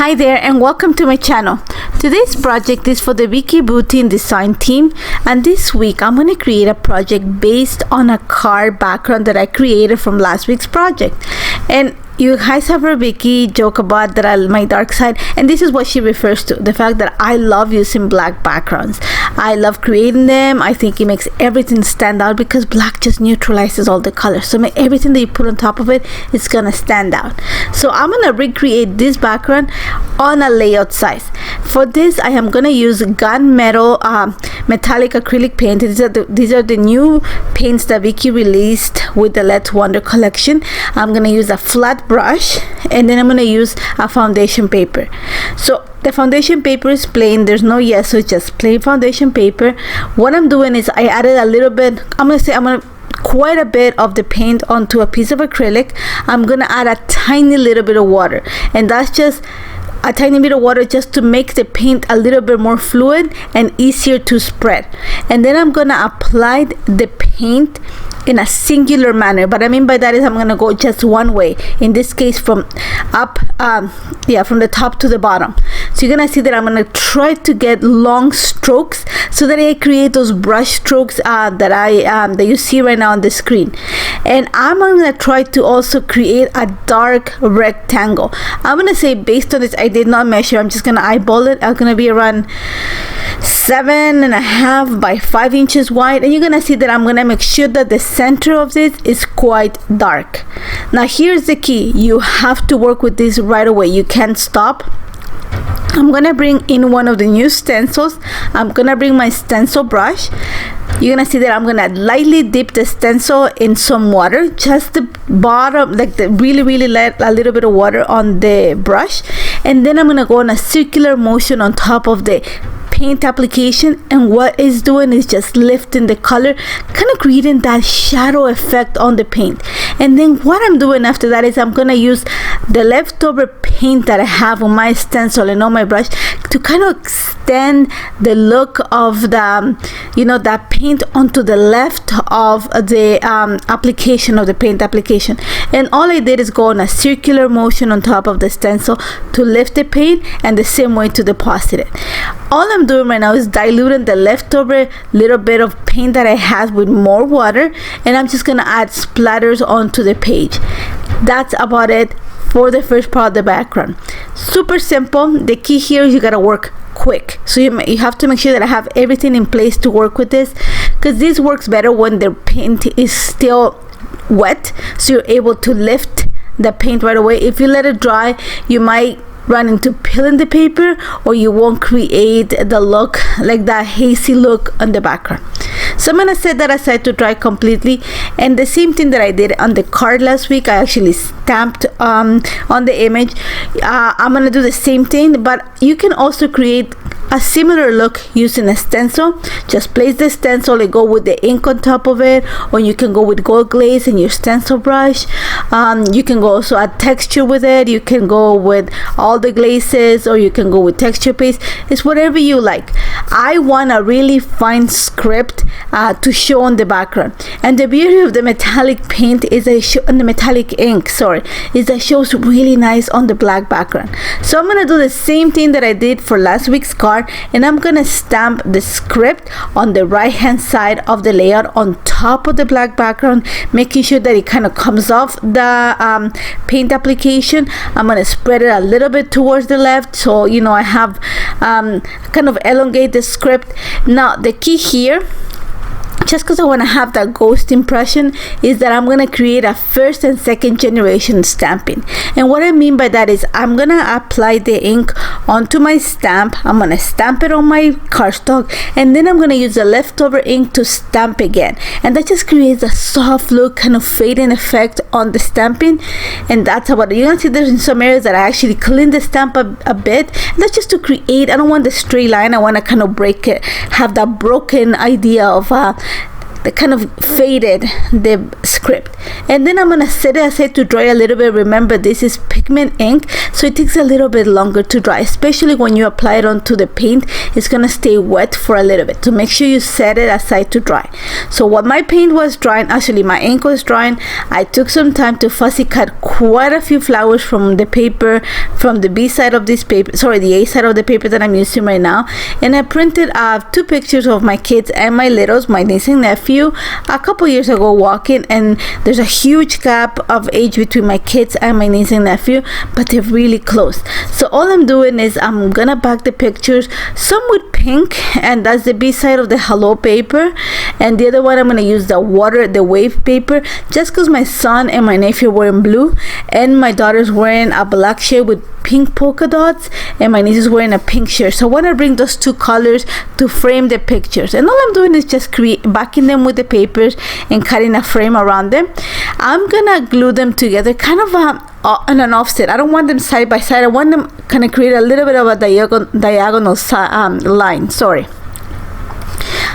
Hi there and welcome to my channel. Today's project is for the VICKI BOUTIN design team, and this week I'm going to create a project based on a card background that I created from last week's project. And you guys have heard Vicky joke about that my dark side, and this is what she refers to, the fact that I love using black backgrounds. I love creating them. I think it makes everything stand out because black just neutralizes all the colors, so everything that you put on top of it is gonna stand out. So I'm gonna recreate this background on a layout size. For this I am gonna use gunmetal metallic acrylic paint. These are the new paints that Vicky released with the Let's Wonder collection. I'm gonna use a flat brush, and then I'm gonna use a foundation paper. So the foundation paper is plain, there's no so it's just plain foundation paper. What I'm doing is I added a little bit, quite a bit of the paint onto a piece of acrylic. I'm gonna add a tiny little bit of water, and that's just a tiny bit of water just to make the paint a little bit more fluid and easier to spread. And then I'm gonna apply the paint in a singular manner. What I mean by that is I'm gonna go just one way, in this case from up from the top to the bottom. So you're gonna see that I'm gonna try to get long strokes so that I create those brush strokes that you see right now on the screen. And I'm gonna try to also create a dark rectangle. I'm gonna say, based on this, I did not measure, I'm just gonna eyeball it. I'm gonna be around 7.5 by 5 inches wide, and you're gonna see that I'm gonna make sure that the center of this is quite dark. Now here's the key: you have to work with this right away. You can't stop. I'm gonna bring in one of the new stencils. I'm gonna bring my stencil brush. You're gonna see that I'm gonna lightly dip the stencil in some water, just the bottom, like really let a little bit of water on the brush, and then I'm gonna go on a circular motion on top of the paint application. And what it's doing is just lifting the color, kind of creating that shadow effect on the paint. And then what I'm doing after that is I'm gonna use the leftover paint that I have on my stencil and on my brush to kind of extend the look of the that paint onto the left of the application of the paint application. And all I did is go on a circular motion on top of the stencil to lift the paint, and the same way to deposit it. All I'm doing right now is diluting the leftover little bit of paint that I had with more water, and I'm just gonna add splatters onto the page. That's about it for the first part of the background. Super simple. The key here is you gotta work quick, so you have to make sure that I have everything in place to work with this, because this works better when the paint is still wet, so you're able to lift the paint right away. If you let it dry, you might run into peeling the paper, or you won't create the look, like that hazy look on the background. So I'm gonna set that aside to dry completely. And the same thing that I did on the card last week, I actually stamped on the image. I'm gonna do the same thing, but you can also create a similar look using a stencil. Just place the stencil and go with the ink on top of it, or you can go with gold glaze and your stencil brush. You can go also add texture with it. You can go with all the glazes, or you can go with texture paste. It's whatever you like. I want a really fine script to show on the background, and the beauty of the metallic paint is the metallic ink, is that it shows really nice on the black background. So I'm gonna do the same thing that I did for last week's card, and I'm gonna stamp the script on the right hand side of the layout on top of the black background, making sure that it kind of comes off the paint application. I'm gonna spread it a little bit towards the left, so I have kind of elongate the script. Now the key here, just because I want to have that ghost impression, is that I'm going to create a first and second generation stamping. And what I mean by that is I'm going to apply the ink onto my stamp. I'm going to stamp it on my cardstock, and then I'm going to use the leftover ink to stamp again. And that just creates a soft look, kind of fading effect on the stamping. And that's about it. You're going to see there's in some areas that I actually clean the stamp a bit. And that's just to create, I don't want the straight line. I want to kind of break it, have that broken idea of kind of faded the script. And then I'm gonna set it aside to dry a little bit. Remember, this is pigment ink, so it takes a little bit longer to dry, especially when you apply it onto the paint. It's gonna stay wet for a little bit, so make sure you set it aside to dry. So while my paint was drying, actually my ink was drying, I took some time to fussy cut quite a few flowers from the paper, from the B side of this paper, sorry, the A side of the paper that I'm using right now. And I printed 2 pictures of my kids and my littles, my niece and nephew, a couple years ago walking, and there's a huge gap of age between my kids and my niece and nephew, but they're really close. So all I'm doing is I'm gonna back the pictures, some with pink, and that's the B side of the hello paper, and the other one I'm gonna use the wave paper, just because my son and my nephew were in blue, and my daughter's wearing a black shirt with pink polka dots, and my niece is wearing a pink shirt. So I want to bring those 2 colors to frame the pictures, and all I'm doing is just backing them with the papers and cutting a frame around them. I'm gonna glue them together kind of on an offset. I don't want them side by side. I want them kind of create a little bit of a diagonal line, sorry.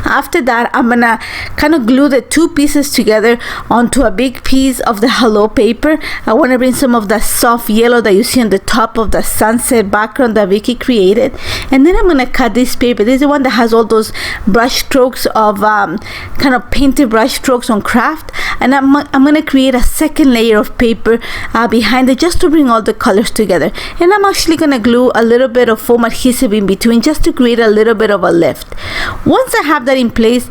After that, I'm gonna kind of glue the 2 pieces together onto a big piece of the hello paper. I want to bring some of that soft yellow that you see on the top of the sunset background that Vicky created, and then I'm gonna cut this paper. This is the one that has all those brush strokes of kind of painted brush strokes on craft, and I'm gonna create a second layer of paper behind it, just to bring all the colors together. And I'm actually gonna glue a little bit of foam adhesive in between, just to create a little bit of a lift. Once I have that in place,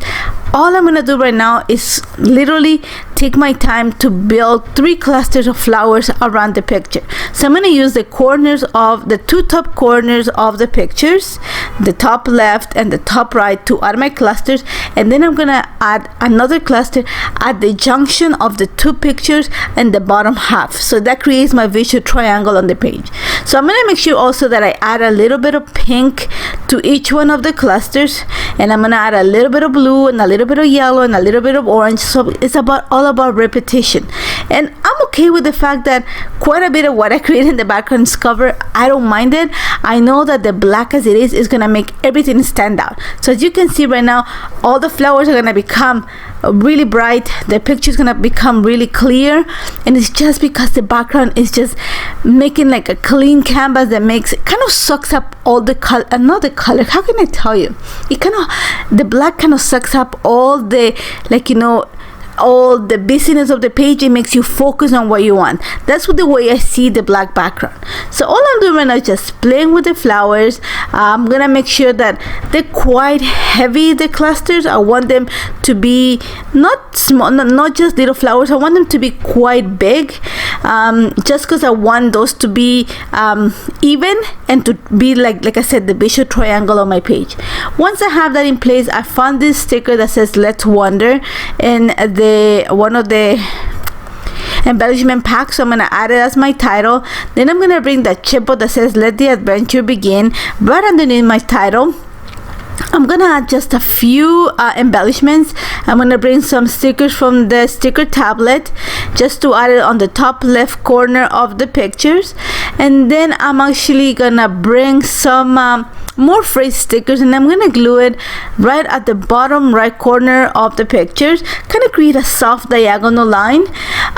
all I'm gonna do right now is literally take my time to build 3 clusters of flowers around the picture. So I'm gonna use the corners of the 2 top corners of the pictures, the top left and the top right, to add my clusters, and then I'm gonna add another cluster at the junction of the 2 pictures and the bottom half. So that creates my visual triangle on the page. So I'm gonna make sure also that I add a little bit of pink to each one of the clusters, and I'm gonna add a little bit of blue and a little bit of yellow and a little bit of orange. So it's all about repetition, and I'm okay with the fact that quite a bit of what I create in the background is cover. I don't mind it. I know that the black as it is gonna make everything stand out. So as you can see right now, all the flowers are gonna become really bright, the picture is gonna become really clear, and it's just because the background is just making like a clean canvas that makes it kind of sucks up all the color, not the color, how can I tell you, it kind of, the black kind of sucks up all the, like, you know, all the busyness of the page. It makes you focus on what you want. That's what the way I see the black background. So all I'm doing right now is just playing with the flowers. I'm gonna make sure that they're quite heavy, the clusters. I want them to be not small, not just little flowers. I want them to be quite big, just because I want those to be even and to be like I said, the visual triangle on my page. Once I have that in place, I found this sticker that says "Let's Wonder" in one of the embellishment packs, so I'm gonna add it as my title. Then I'm gonna bring that chipboard that says "Let the Adventure Begin" right underneath my title. I'm gonna add just a few embellishments. I'm gonna bring some stickers from the sticker tablet just to add it on the top left corner of the pictures, and then I'm actually gonna bring some more phrase stickers, and I'm gonna glue it right at the bottom right corner of the pictures, kind of create a soft diagonal line.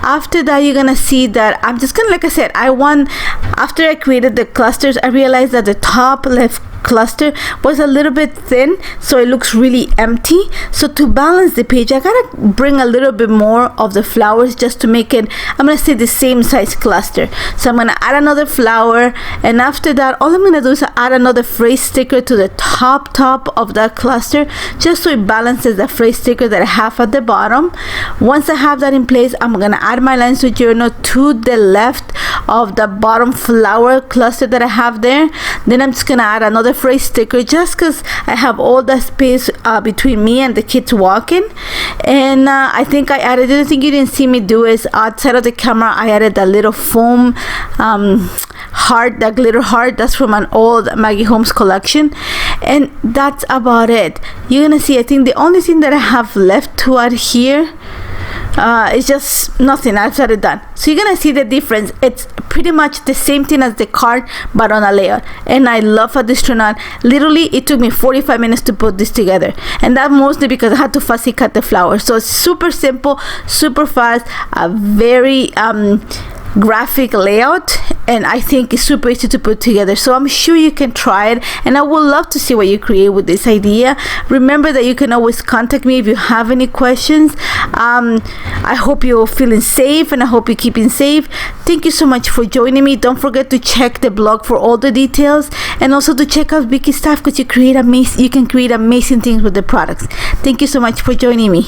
After that, you're gonna see that I'm just gonna, like I said, after I created the clusters, I realized that the top left cluster was a little bit thin, so it looks really empty. So to balance the page, I gotta bring a little bit more of the flowers just to make it, I'm gonna say, the same size cluster. So I'm gonna add another flower, and after that, all I'm gonna do is add another phrase sticker to the top of that cluster, just so it balances the phrase sticker that I have at the bottom. Once I have that in place, I'm gonna add my lines to journal to the left of the bottom flower cluster that I have there. Then I'm just gonna add another phrase sticker, just because I have all that space between me and the kids walking. And I think I added, the other thing you didn't see me do is outside of the camera, I added that little foam heart, that glitter heart, that's from an old Maggie Holmes collection. And that's about it. You're gonna see, I think the only thing that I have left to add here, it's just nothing. I've got it done. So you're gonna see the difference. It's pretty much the same thing as the card, but on a layer. And I love how this turned out. Literally, it took me 45 minutes to put this together, and that mostly because I had to fussy cut the flowers. So it's super simple, super fast, a very graphic layout, and I think it's super easy to put together. So I'm sure you can try it, and I would love to see what you create with this idea. Remember that you can always contact me if you have any questions. I hope you're feeling safe, and I hope you're keeping safe. Thank you so much for joining me. Don't forget to check the blog for all the details, and also to check out Vicki's stuff, because you can create amazing things with the products. Thank you so much for joining me.